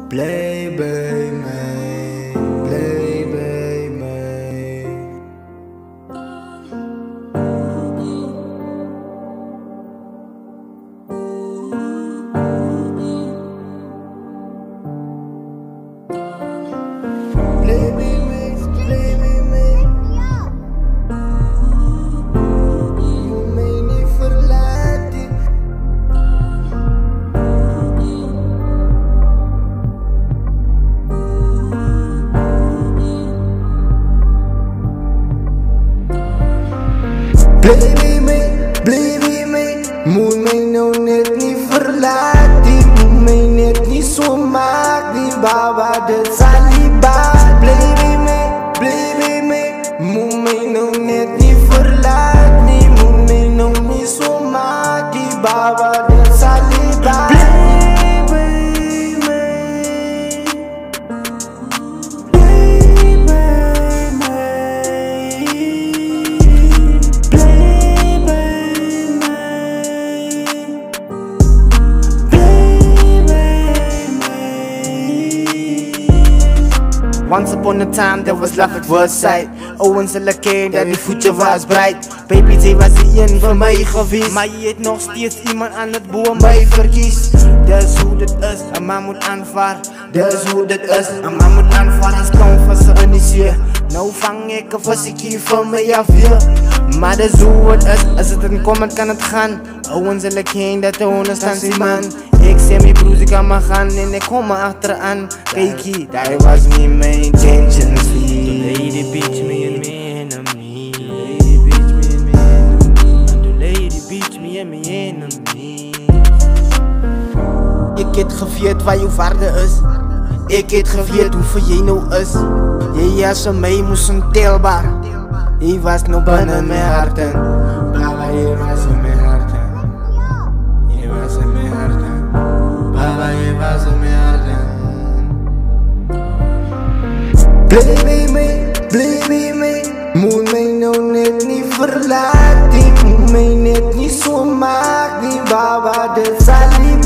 Bly by my, bly by my. Bly by my, bly by my. Moet mij niet verlaten. Bly by my, moet mij nou net niet verlaten. Moet mij net niet zo maken, baba, dat zal niet baat. Bly by my, moet mij nou net niet verlaten. Moet mij nou niet zo maken, baba, dat zal niet baat. Once upon a time there was love at first sight. Owens hulle ken dat die voetje was bright. Baby jy was die een vir my gewees, maar jy het nog steeds iemand aan het bo my verkies. Dis hoe dit is, 'n man moet aanvaar. Dis hoe dit is, 'n man moet aanvaar as kom vir sy in die see. Nou vang ek 'n visiekie vir my afweer. Maar dis hoe het is, as dit in kom kan het gaan. Owens hulle ken dat 'n onderstansie man. Ik zei mijn broers, ik kan maar gaan en ik kom maar achteraan. Kijkie, that was niet mijn intentions. The lady beat me and me enemy. The lady beat me and me enemy. The lady beat me and me enemy. Ik het gevierd waar je waarde is. Ik het gevierd hoeveel jij nou is. Jij als een mij moest ontelbaar. Je was nou binnen mijn harten. Baba, je was in mijn harten. Je was in mijn harten. Baba, je was in mijn harten. Bly by my, moet mij nou net niet verlaten. Moet mij net niet zo maken, baba, dat zal niet